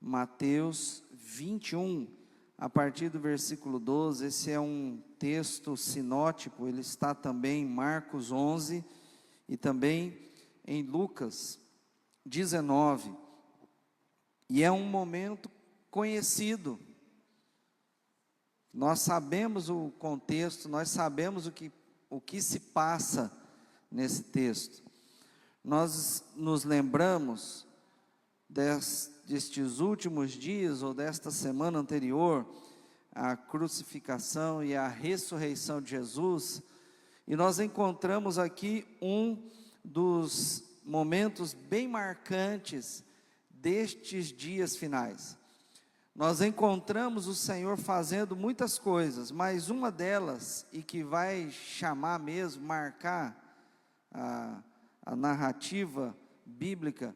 Mateus 21, a partir do versículo 12. Esse é um texto sinótico, ele está também em Marcos 11 e também em Lucas 19. E é um momento conhecido. Nós sabemos o contexto, nós sabemos o que se passa nesse texto. Nós nos lembramos destes últimos dias, ou desta semana anterior, à crucificação e à ressurreição de Jesus, e nós encontramos aqui um dos momentos bem marcantes destes dias finais. Nós encontramos o Senhor fazendo muitas coisas, mas uma delas, e que vai chamar mesmo, marcar a narrativa bíblica,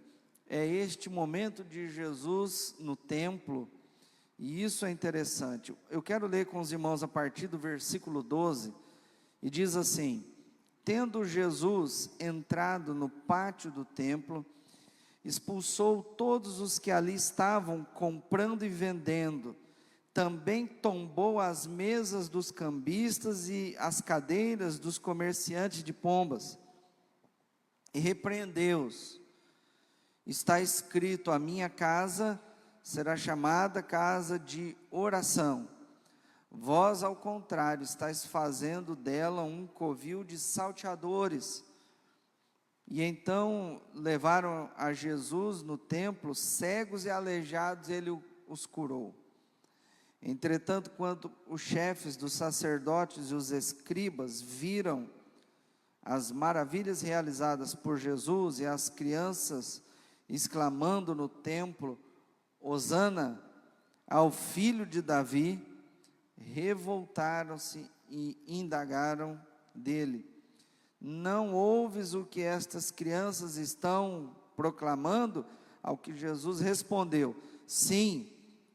é este momento de Jesus no templo, e isso é interessante. Eu quero ler com os irmãos a partir do versículo 12, e diz assim: tendo Jesus entrado no pátio do templo, expulsou todos os que ali estavam comprando e vendendo, também tombou as mesas dos cambistas e as cadeiras dos comerciantes de pombas, e repreendeu-os. Está escrito: a minha casa será chamada casa de oração. Vós, ao contrário, estáis fazendo dela um covil de salteadores. E então levaram a Jesus no templo, cegos e aleijados, ele os curou. Entretanto, quando os chefes dos sacerdotes e os escribas viram as maravilhas realizadas por Jesus e as crianças exclamando no templo: Hosana ao filho de Davi, revoltaram-se e indagaram dele: não ouves o que estas crianças estão proclamando? Ao que Jesus respondeu: sim,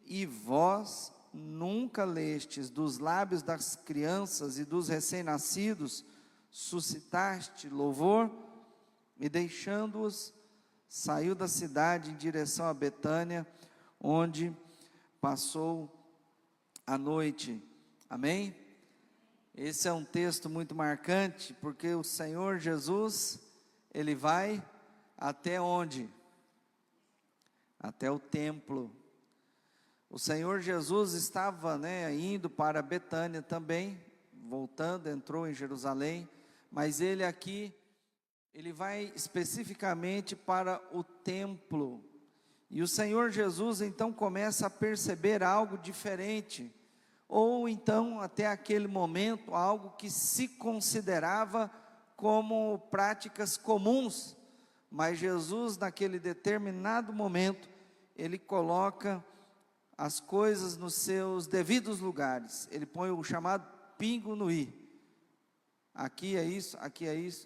e vós nunca lestes dos lábios das crianças e dos recém-nascidos suscitaste louvor? E deixando-os, saiu da cidade em direção a Betânia, onde passou a noite. Amém? Esse é um texto muito marcante, porque o Senhor Jesus, ele vai até onde? Até o templo. O Senhor Jesus estava, indo para Betânia também, voltando, entrou em Jerusalém, mas ele aqui, ele vai especificamente para o templo. E o Senhor Jesus então começa a perceber algo diferente, ou então até aquele momento, algo que se considerava como práticas comuns, mas Jesus naquele determinado momento, ele coloca as coisas nos seus devidos lugares, ele põe o chamado pingo no i. Aqui é isso,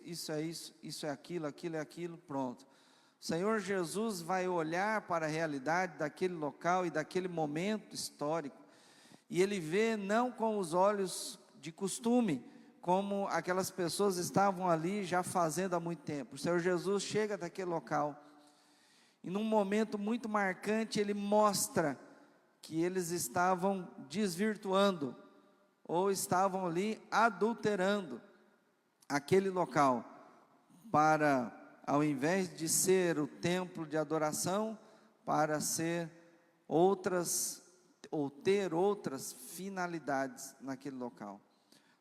isso é isso, isso é aquilo, aquilo é aquilo, pronto. O Senhor Jesus vai olhar para a realidade daquele local e daquele momento histórico, e ele vê não com os olhos de costume, como aquelas pessoas estavam ali já fazendo há muito tempo. O Senhor Jesus chega daquele local, e num momento muito marcante, ele mostra que eles estavam desvirtuando, ou estavam ali adulterando aquele local, para, ao invés de ser o templo de adoração, para ser outras, ou ter outras finalidades naquele local.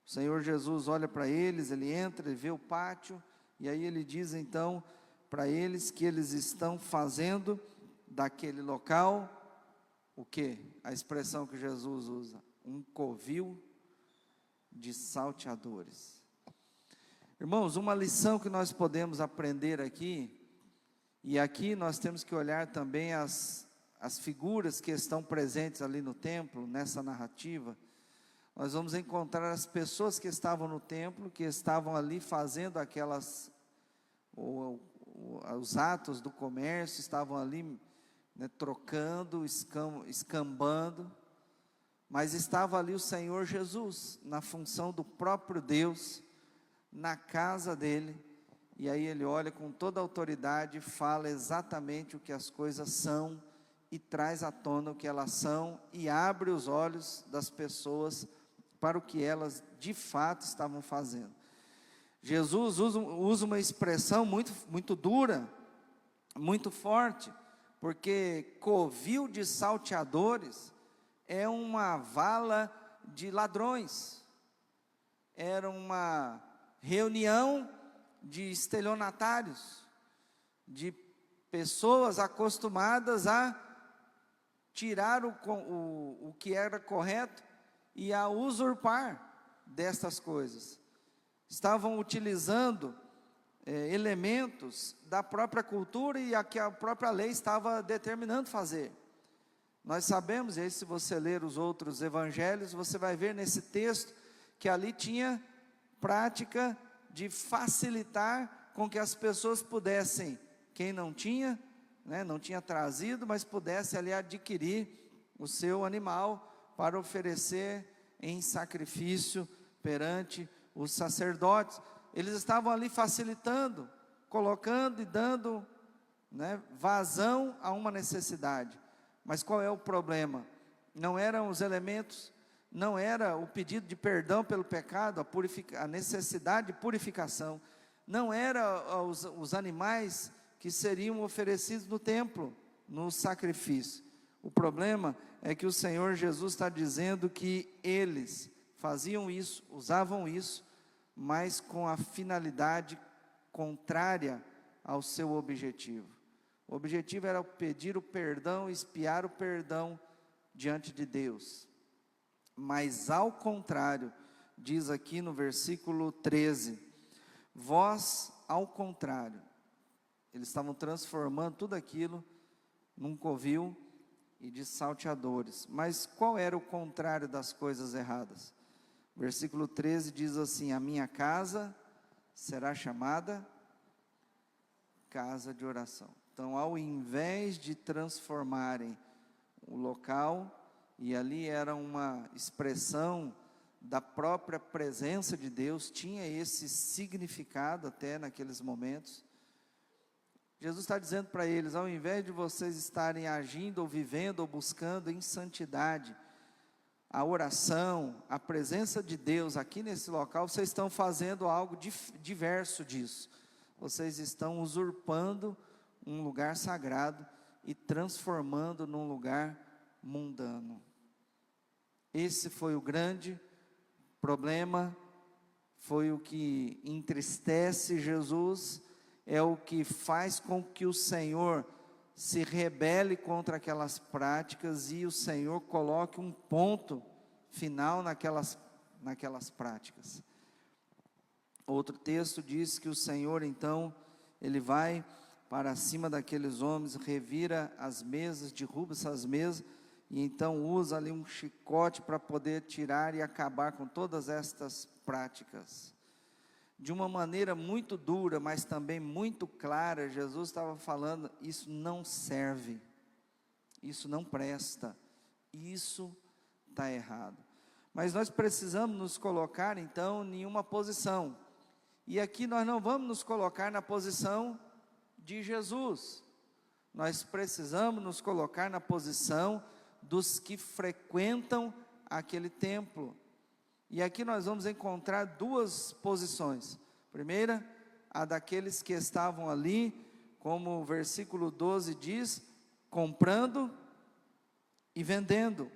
O Senhor Jesus olha para eles, ele entra, ele vê o pátio, e aí ele diz então para eles que eles estão fazendo daquele local, o que? A expressão que Jesus usa: um covil de salteadores. Irmãos, uma lição que nós podemos aprender aqui, e aqui nós temos que olhar também as figuras que estão presentes ali no templo, nessa narrativa. Nós vamos encontrar as pessoas que estavam no templo, que estavam ali fazendo os atos do comércio, estavam ali, trocando, escambando, mas estava ali o Senhor Jesus, na função do próprio Deus, na casa dele, e aí ele olha com toda a autoridade e fala exatamente o que as coisas são e traz à tona o que elas são e abre os olhos das pessoas para o que elas de fato estavam fazendo. Jesus usa uma expressão muito dura, muito forte, porque covil de salteadores é uma vala de ladrões, era uma reunião de estelionatários, de pessoas acostumadas a tirar o que era correto e a usurpar destas coisas. Estavam utilizando elementos da própria cultura e a que a própria lei estava determinando fazer. Nós sabemos, e aí se você ler os outros evangelhos, você vai ver nesse texto que ali tinha prática de facilitar com que as pessoas pudessem, quem não tinha, não tinha trazido, mas pudesse ali adquirir o seu animal para oferecer em sacrifício perante os sacerdotes. Eles estavam ali facilitando, colocando e dando vazão a uma necessidade. Mas qual é o problema? Não eram os elementos, não era o pedido de perdão pelo pecado, a necessidade de purificação, não era os animais que seriam oferecidos no templo, no sacrifício. O problema é que o Senhor Jesus está dizendo que eles faziam isso, usavam isso, mas com a finalidade contrária ao seu objetivo. O objetivo era pedir o perdão, expiar o perdão diante de Deus. Mas ao contrário, diz aqui no versículo 13, vós ao contrário, eles estavam transformando tudo aquilo num covil e de salteadores. Mas qual era o contrário das coisas erradas? Versículo 13 diz assim: a minha casa será chamada casa de oração. Então, ao invés de transformarem o local, e ali era uma expressão da própria presença de Deus, tinha esse significado até naqueles momentos. Jesus está dizendo para eles: ao invés de vocês estarem agindo, ou vivendo, ou buscando em santidade, a oração, a presença de Deus aqui nesse local, vocês estão fazendo algo diverso disso. Vocês estão usurpando um lugar sagrado e transformando num lugar mundano. Esse foi o grande problema, foi o que entristece Jesus, é o que faz com que o Senhor se rebele contra aquelas práticas e o Senhor coloque um ponto final naquelas práticas. Outro texto diz que o Senhor então, Ele vai para cima daqueles homens, revira as mesas, derruba essas mesas, e então usa ali um chicote para poder tirar e acabar com todas estas práticas. De uma maneira muito dura, mas também muito clara, Jesus estava falando: isso não serve, isso não presta, isso está errado. Mas nós precisamos nos colocar então em uma posição, e aqui nós não vamos nos colocar na posição de Jesus, nós precisamos nos colocar na posição dos que frequentam aquele templo. E aqui nós vamos encontrar duas posições. Primeira, a daqueles que estavam ali, como o versículo 12 diz, comprando e vendendo.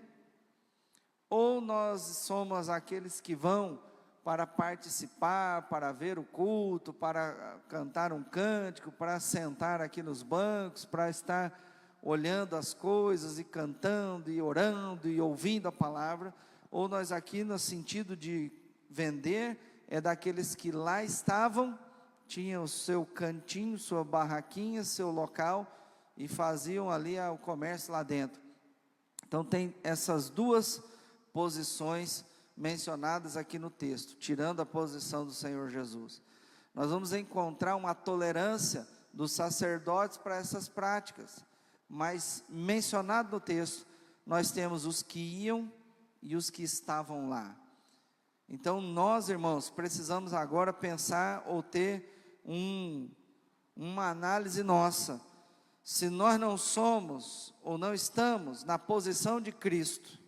Ou nós somos aqueles que vão para participar, para ver o culto, para cantar um cântico, para sentar aqui nos bancos, para estar olhando as coisas e cantando e orando e ouvindo a palavra. Ou nós aqui no sentido de vender, é daqueles que lá estavam, tinham o seu cantinho, sua barraquinha, seu local, e faziam ali o comércio lá dentro. Então tem essas duas posições mencionadas aqui no texto, tirando a posição do Senhor Jesus. Nós vamos encontrar uma tolerância dos sacerdotes para essas práticas, mas mencionado no texto, nós temos os que iam e os que estavam lá. Então nós, irmãos, precisamos agora pensar ou ter uma análise nossa. se nós não somos ou não estamos na posição de Cristo,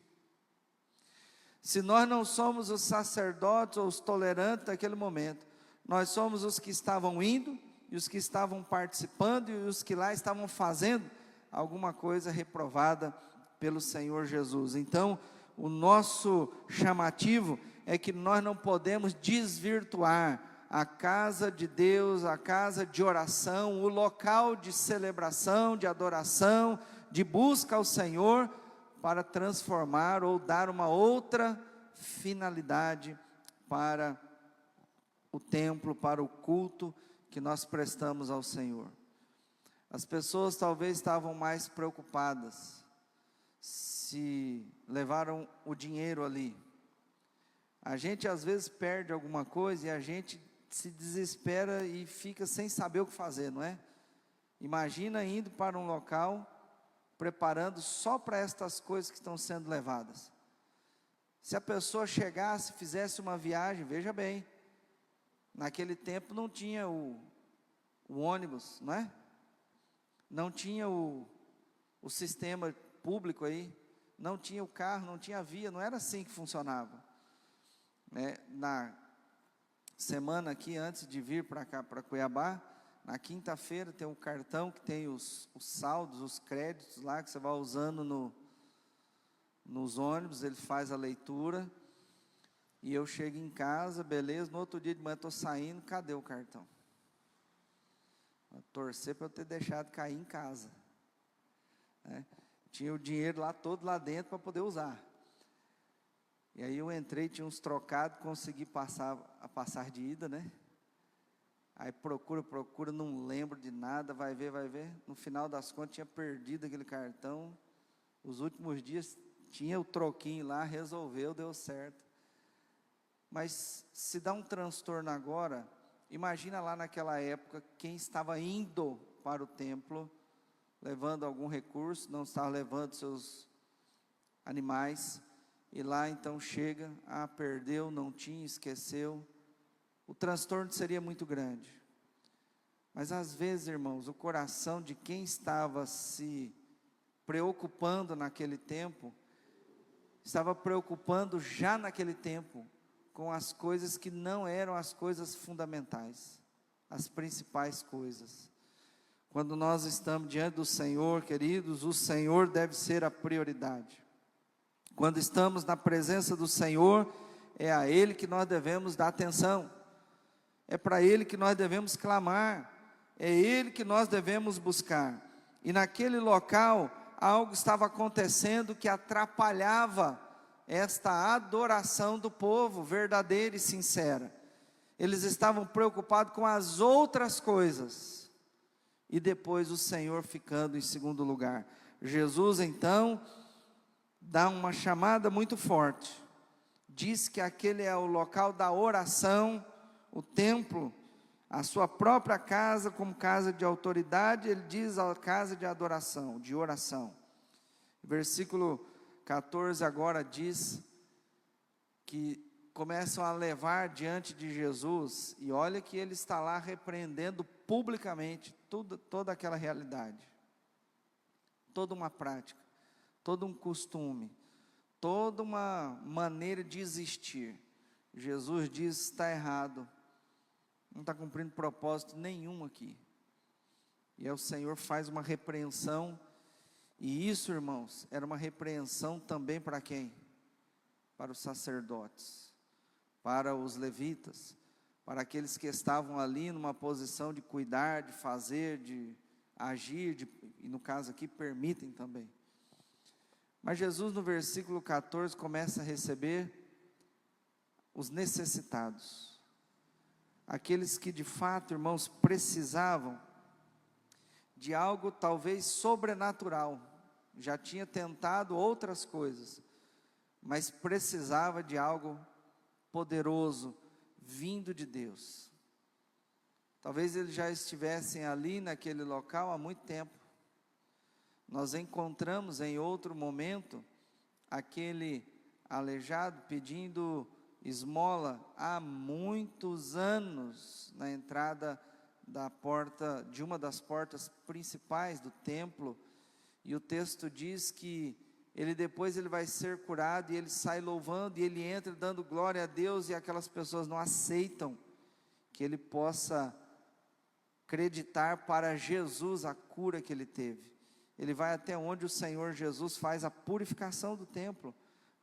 se nós não somos os sacerdotes ou os tolerantes daquele momento, nós somos os que estavam indo e os que estavam participando e os que lá estavam fazendo alguma coisa reprovada pelo Senhor Jesus. Então, o nosso chamativo é que nós não podemos desvirtuar a casa de Deus, a casa de oração, o local de celebração, de adoração, de busca ao Senhor, para transformar ou dar uma outra finalidade para o templo, para o culto que nós prestamos ao Senhor. As pessoas talvez estavam mais preocupadas se levaram o dinheiro ali. A gente às vezes perde alguma coisa e a gente se desespera e fica sem saber o que fazer, não é? Imagina indo para um local, preparando só para estas coisas que estão sendo levadas. Se a pessoa chegasse, fizesse uma viagem, veja bem, naquele tempo não tinha o ônibus, não é? Não tinha o sistema público aí, não tinha o carro, não tinha via, não era assim que funcionava. Na semana aqui, antes de vir para cá, para Cuiabá, na quinta-feira tem um cartão que tem os saldos, os créditos lá, que você vai usando nos ônibus, ele faz a leitura, e eu chego em casa, beleza, no outro dia de manhã estou saindo, cadê o cartão? Vou torcer para eu ter deixado cair em casa, tinha o dinheiro lá, todo lá dentro para poder usar. E aí eu entrei, tinha uns trocados, consegui passar a passar de ida, né? Aí procura, não lembro de nada, vai ver. No final das contas, tinha perdido aquele cartão. Os últimos dias, tinha o troquinho lá, resolveu, deu certo. Mas se dá um transtorno agora, imagina lá naquela época, quem estava indo para o templo, levando algum recurso, não estava levando seus animais, e lá então chega, perdeu, não tinha, esqueceu, o transtorno seria muito grande. Mas às vezes, irmãos, o coração de quem estava se preocupando naquele tempo, estava preocupando já naquele tempo, com as coisas que não eram as coisas fundamentais, as principais coisas. Quando nós estamos diante do Senhor, queridos, o Senhor deve ser a prioridade. Quando estamos na presença do Senhor, é a Ele que nós devemos dar atenção, é para Ele que nós devemos clamar, é Ele que nós devemos buscar. E naquele local, algo estava acontecendo que atrapalhava esta adoração do povo verdadeira e sincera. Eles estavam preocupados com as outras coisas, e depois o Senhor ficando em segundo lugar. Jesus então dá uma chamada muito forte, diz que aquele é o local da oração, o templo, a sua própria casa como casa de autoridade, ele diz a casa de adoração, de oração. Versículo 14 agora diz que começam a levar diante de Jesus, e olha que ele está lá repreendendo publicamente toda aquela realidade, toda uma prática, todo um costume, toda uma maneira de existir. Jesus diz: está errado, não está cumprindo propósito nenhum aqui. E aí o Senhor faz uma repreensão, e isso, irmãos, era uma repreensão também para quem? Para os sacerdotes, para os levitas, para aqueles que estavam ali numa posição de cuidar, de fazer, de agir, e no caso aqui, permitem também. Mas Jesus no versículo 14 começa a receber os necessitados, aqueles que de fato, irmãos, precisavam de algo talvez sobrenatural, já tinha tentado outras coisas, mas precisava de algo poderoso, vindo de Deus. Talvez eles já estivessem ali naquele local há muito tempo. Nós encontramos em outro momento aquele aleijado pedindo esmola há muitos anos na entrada de uma das portas principais do templo, e o texto diz que depois ele vai ser curado, e ele sai louvando, e ele entra dando glória a Deus, e aquelas pessoas não aceitam que ele possa acreditar para Jesus a cura que ele teve. Ele vai até onde o Senhor Jesus faz a purificação do templo,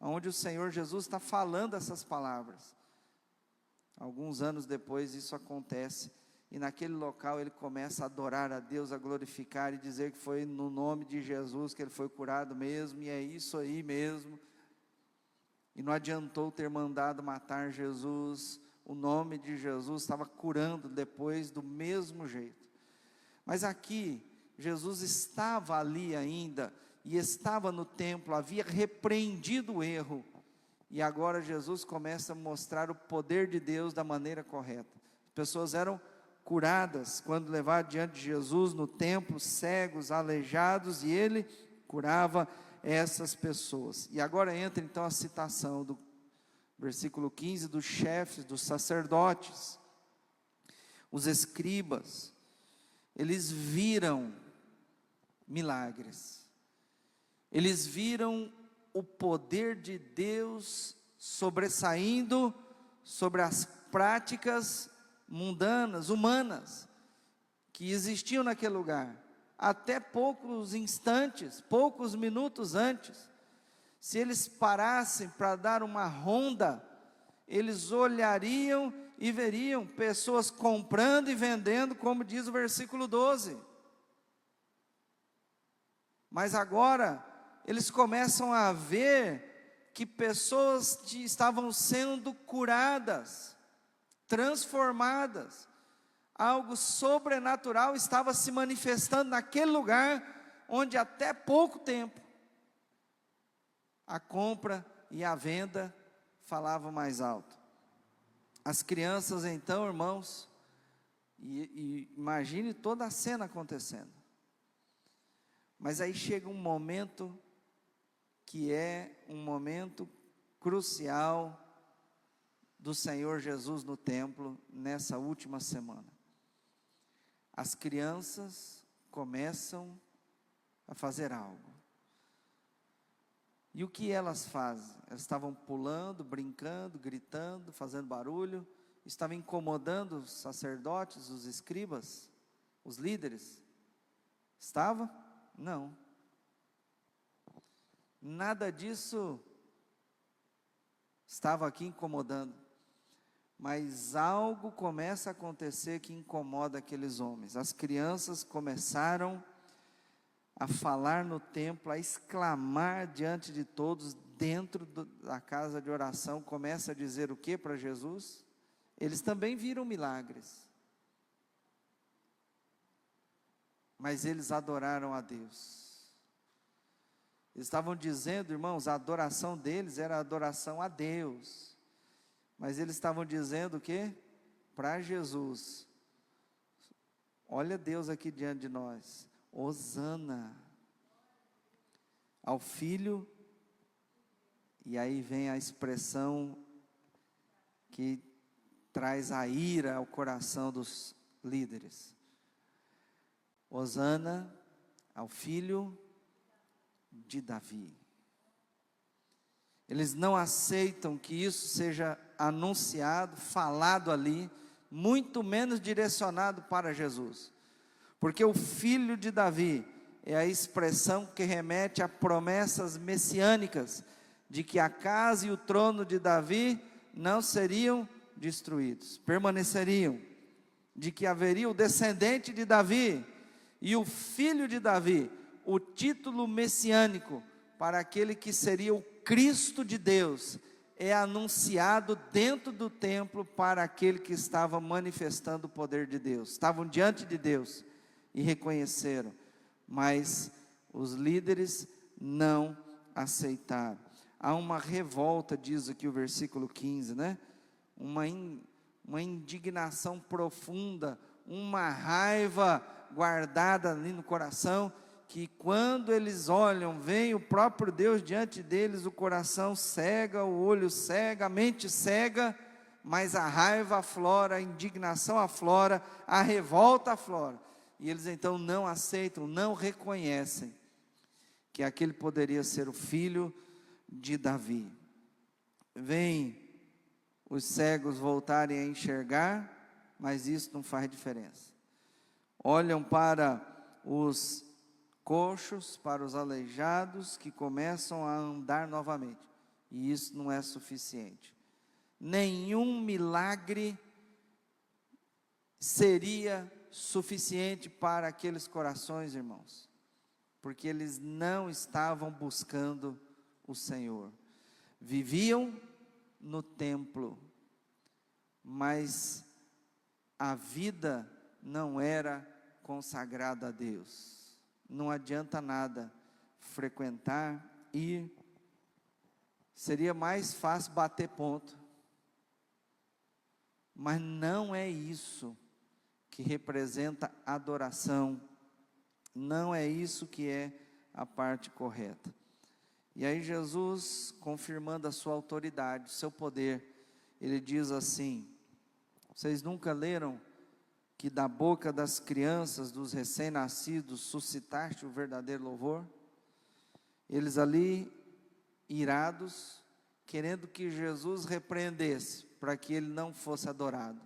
onde o Senhor Jesus está falando essas palavras. Alguns anos depois isso acontece, e naquele local ele começa a adorar a Deus, a glorificar e dizer que foi no nome de Jesus que ele foi curado mesmo, e é isso aí mesmo. E não adiantou ter mandado matar Jesus, o nome de Jesus estava curando depois do mesmo jeito. Mas aqui, Jesus estava ali ainda, e estava no templo, havia repreendido o erro, e agora Jesus começa a mostrar o poder de Deus da maneira correta. As pessoas eram curadas quando levaram diante de Jesus no templo, cegos, aleijados, e ele curava essas pessoas. E agora entra então a citação do versículo 15, dos chefes, dos sacerdotes, os escribas. Eles viram milagres, eles viram o poder de Deus sobressaindo sobre as práticas mundanas, humanas, que existiam naquele lugar. Até poucos instantes, poucos minutos antes, se eles parassem para dar uma ronda, eles olhariam e veriam pessoas comprando e vendendo, como diz o versículo 12. Mas agora, eles começam a ver que pessoas estavam sendo curadas, transformadas, algo sobrenatural estava se manifestando naquele lugar, onde até pouco tempo, a compra e a venda falavam mais alto. As crianças então, irmãos, e imagine toda a cena acontecendo, mas aí chega um momento, que é um momento crucial, do Senhor Jesus no templo, nessa última semana. As crianças começam a fazer algo. E o que elas fazem? Elas estavam pulando, brincando, gritando, fazendo barulho, estavam incomodando os sacerdotes, os escribas, os líderes? Estava? Não. Nada disso estava aqui incomodando. Mas algo começa a acontecer que incomoda aqueles homens. As crianças começaram a falar no templo, a exclamar diante de todos, dentro da casa de oração. Começa a dizer o que para Jesus? Eles também viram milagres, mas eles adoraram a Deus. Eles estavam dizendo, irmãos, a adoração deles era a adoração a Deus. Mas eles estavam dizendo o quê? Para Jesus. Olha Deus aqui diante de nós. Hosana ao Filho. E aí vem a expressão que traz a ira ao coração dos líderes. Hosana ao Filho de Davi. Eles não aceitam que isso seja anunciado, falado ali, muito menos direcionado para Jesus, porque o filho de Davi é a expressão que remete a promessas messiânicas, de que a casa e o trono de Davi não seriam destruídos, permaneceriam, de que haveria o descendente de Davi, e o filho de Davi, o título messiânico, para aquele que seria o Cristo de Deus, é anunciado dentro do templo para aquele que estava manifestando o poder de Deus. Estavam diante de Deus e reconheceram, mas os líderes não aceitaram. Há uma revolta, diz aqui o versículo 15, né? Uma indignação profunda, uma raiva guardada ali no coração, que quando eles olham, vem o próprio Deus diante deles, o coração cega, o olho cega, a mente cega, mas a raiva aflora, a indignação aflora, a revolta aflora. E eles então não aceitam, não reconhecem que aquele poderia ser o filho de Davi. Vem os cegos voltarem a enxergar, mas isso não faz diferença. Olham para os coxos, para os aleijados, que começam a andar novamente, e isso não é suficiente. Nenhum milagre seria suficiente para aqueles corações, irmãos, porque eles não estavam buscando o Senhor. Viviam no templo, mas a vida não era consagrada a Deus. Não adianta nada frequentar, ir, seria mais fácil bater ponto, mas não é isso que representa adoração, não é isso que é a parte correta. E aí Jesus, confirmando a sua autoridade, o seu poder, ele diz assim: vocês nunca leram que da boca das crianças, dos recém-nascidos, suscitaste o verdadeiro louvor? Eles ali, irados, querendo que Jesus repreendesse, para que ele não fosse adorado.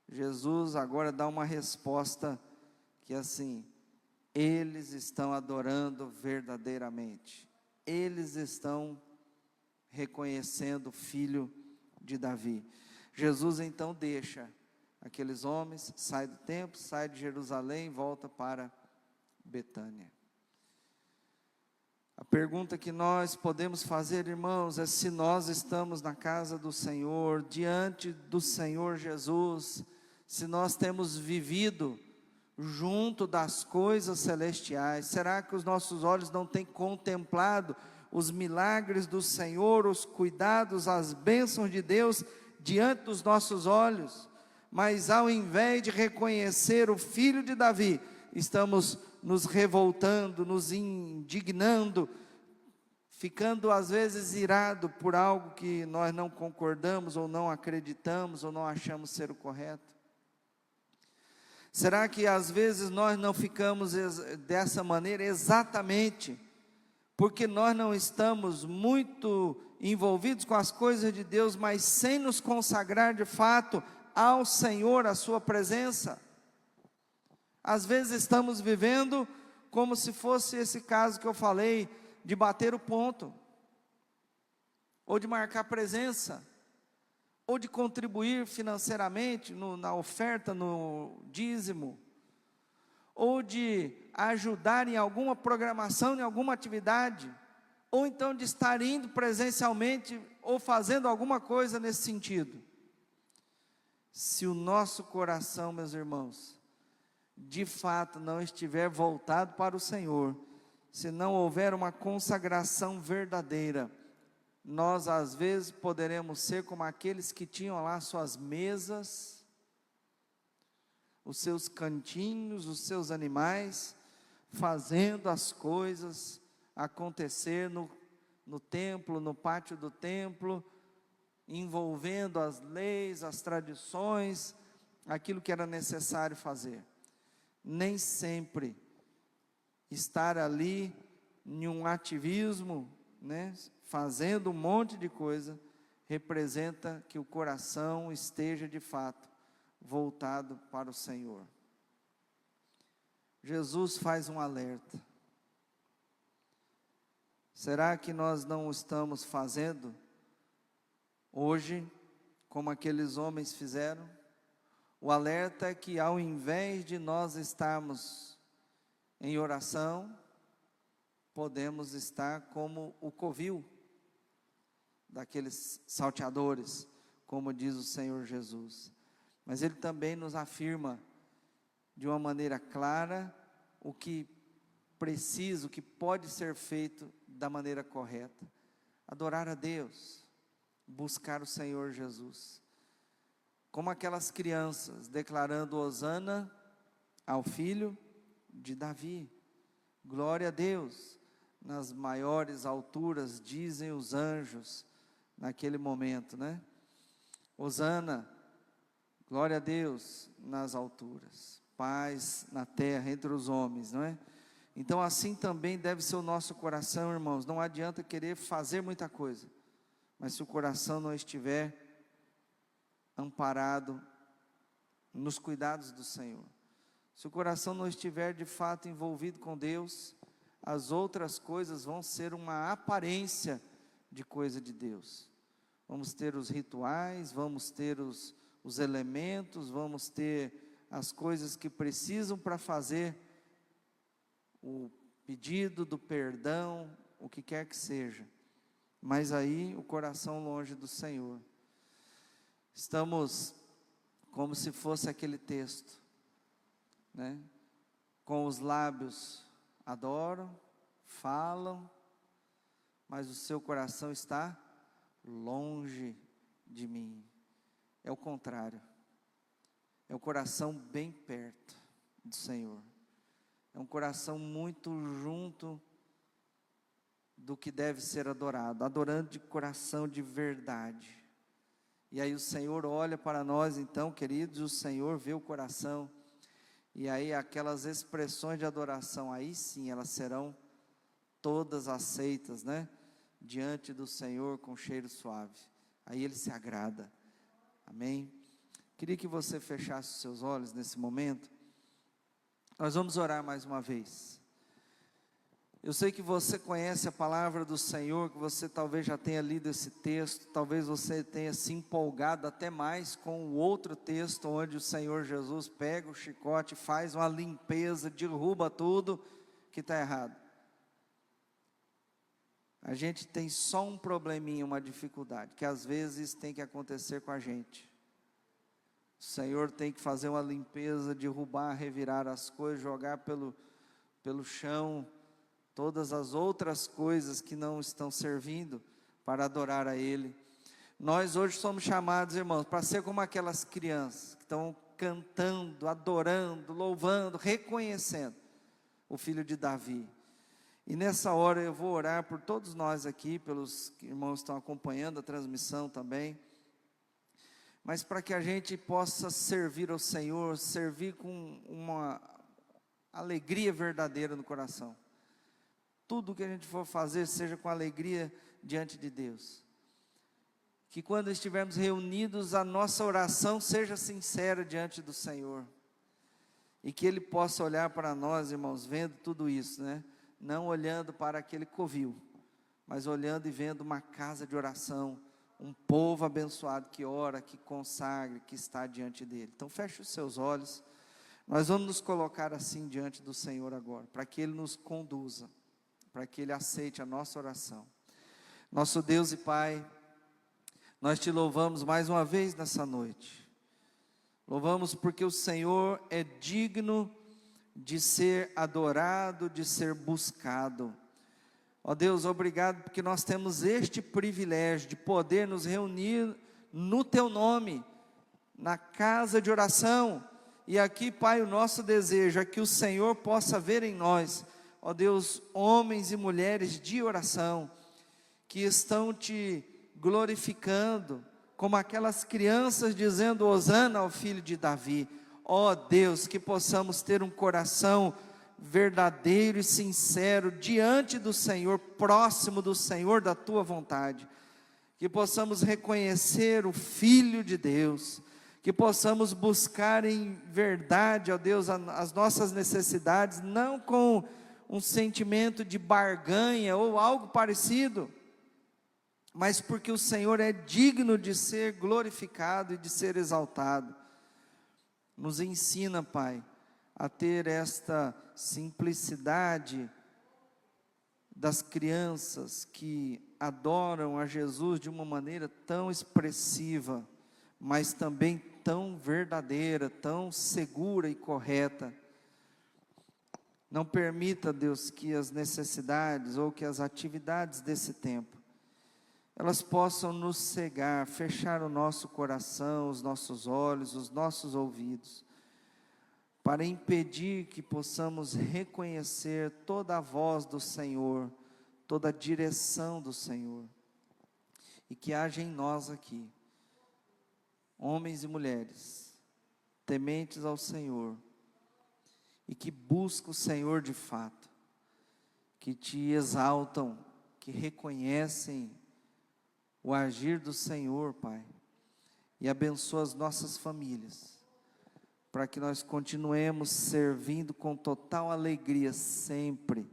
Jesus agora dá uma resposta que é assim: eles estão adorando verdadeiramente, eles estão reconhecendo o filho de Davi. Jesus então deixa aqueles homens, sai do templo, sai de Jerusalém e volta para Betânia. A pergunta que nós podemos fazer, irmãos, é se nós estamos na casa do Senhor, diante do Senhor Jesus, se nós temos vivido junto das coisas celestiais. Será que os nossos olhos não têm contemplado os milagres do Senhor, os cuidados, as bênçãos de Deus diante dos nossos olhos? Mas ao invés de reconhecer o filho de Davi, estamos nos revoltando, nos indignando, ficando às vezes irado por algo que nós não concordamos, ou não acreditamos, ou não achamos ser o correto. Será que às vezes nós não ficamos dessa maneira exatamente porque nós não estamos muito envolvidos com as coisas de Deus, mas sem nos consagrar de fato ao Senhor, à sua presença? Às vezes estamos vivendo como se fosse esse caso que eu falei, de bater o ponto, ou de marcar presença, ou de contribuir financeiramente na oferta, no dízimo, ou de ajudar em alguma programação, em alguma atividade, ou então de estar indo presencialmente, ou fazendo alguma coisa nesse sentido. Se o nosso coração, meus irmãos, de fato não estiver voltado para o Senhor, se não houver uma consagração verdadeira, nós às vezes poderemos ser como aqueles que tinham lá suas mesas, os seus cantinhos, os seus animais, fazendo as coisas acontecer no templo, no pátio do templo, envolvendo as leis, as tradições, aquilo que era necessário fazer. Nem sempre estar ali em um ativismo, fazendo um monte de coisa, representa que o coração esteja de fato voltado para o Senhor. Jesus faz um alerta. Será que nós não estamos fazendo hoje como aqueles homens fizeram? O alerta é que ao invés de nós estarmos em oração, podemos estar como o covil daqueles salteadores, como diz o Senhor Jesus. Mas Ele também nos afirma de uma maneira clara o que precisa, o que pode ser feito da maneira correta: adorar a Deus, buscar o Senhor Jesus, como aquelas crianças declarando hosana ao filho de Davi. Glória a Deus, nas maiores alturas, dizem os anjos naquele momento, Hosana, glória a Deus nas alturas, paz na terra entre os homens, não é? Então assim também deve ser o nosso coração, irmãos. Não adianta querer fazer muita coisa, mas se o coração não estiver amparado nos cuidados do Senhor, se o coração não estiver de fato envolvido com Deus, as outras coisas vão ser uma aparência de coisa de Deus. Vamos ter os rituais, vamos ter os elementos, vamos ter as coisas que precisam para fazer o pedido do perdão, o que quer que seja, mas aí o coração longe do Senhor. Estamos como se fosse aquele texto, né? Com os lábios adoram, falam, mas o seu coração está longe de mim. É o contrário, é o coração bem perto do Senhor, é um coração muito junto do que deve ser adorado, adorando de coração de verdade. E aí o Senhor olha para nós então, queridos, o Senhor vê o coração, e aí aquelas expressões de adoração, aí sim elas serão todas aceitas, né? Diante do Senhor com cheiro suave, aí Ele se agrada, amém? Queria que você fechasse os seus olhos nesse momento. Nós vamos orar mais uma vez. Eu sei que você conhece a palavra do Senhor, que você talvez já tenha lido esse texto, talvez você tenha se empolgado até mais com o outro texto, onde o Senhor Jesus pega o chicote, faz uma limpeza, derruba tudo que está errado. A gente tem só um probleminha, uma dificuldade, que às vezes tem que acontecer com a gente. O Senhor tem que fazer uma limpeza, derrubar, revirar as coisas, jogar pelo chão todas as outras coisas que não estão servindo para adorar a Ele. Nós hoje somos chamados, irmãos, para ser como aquelas crianças que estão cantando, adorando, louvando, reconhecendo o Filho de Davi. E nessa hora eu vou orar por todos nós aqui, pelos irmãos que estão acompanhando a transmissão também, mas para que a gente possa servir ao Senhor, servir com uma alegria verdadeira no coração. Tudo que a gente for fazer, seja com alegria diante de Deus. Que quando estivermos reunidos, a nossa oração seja sincera diante do Senhor. E que Ele possa olhar para nós, irmãos, vendo tudo isso, né? Não olhando para aquele covil, mas olhando e vendo uma casa de oração, um povo abençoado que ora, que consagra, que está diante dEle. Então feche os seus olhos. Nós vamos nos colocar assim diante do Senhor agora, para que Ele nos conduza, para que Ele aceite a nossa oração. Nosso Deus e Pai, nós Te louvamos mais uma vez nessa noite. Louvamos porque o Senhor é digno de ser adorado, de ser buscado. Ó Deus, obrigado porque nós temos este privilégio de poder nos reunir no Teu nome, na casa de oração. E aqui, Pai, o nosso desejo é que o Senhor possa ver em nós, ó Deus, homens e mulheres de oração, que estão Te glorificando, como aquelas crianças dizendo hosana ao Filho de Davi. Ó Deus, que possamos ter um coração verdadeiro e sincero diante do Senhor, próximo do Senhor, da Tua vontade. Que possamos reconhecer o Filho de Deus, que possamos buscar em verdade, ó Deus, as nossas necessidades, não com um sentimento de barganha ou algo parecido, mas porque o Senhor é digno de ser glorificado e de ser exaltado. Nos ensina, Pai, a ter esta simplicidade das crianças que adoram a Jesus de uma maneira tão expressiva, mas também tão verdadeira, tão segura e correta. Não permita, Deus, que as necessidades ou que as atividades desse tempo, elas possam nos cegar, fechar o nosso coração, os nossos olhos, os nossos ouvidos, para impedir que possamos reconhecer toda a voz do Senhor, toda a direção do Senhor, e que haja em nós aqui homens e mulheres tementes ao Senhor e que buscam o Senhor de fato, que te exaltam, que reconhecem o agir do Senhor, Pai, e abençoa as nossas famílias, para que nós continuemos servindo com total alegria sempre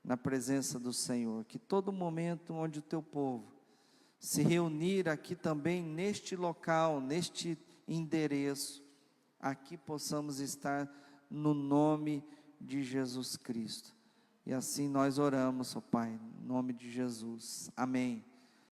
na presença do Senhor, que todo momento onde o teu povo se reunir aqui também neste local, neste endereço, aqui possamos estar no nome de Jesus Cristo. E assim nós oramos, ó Pai, em nome de Jesus. Amém.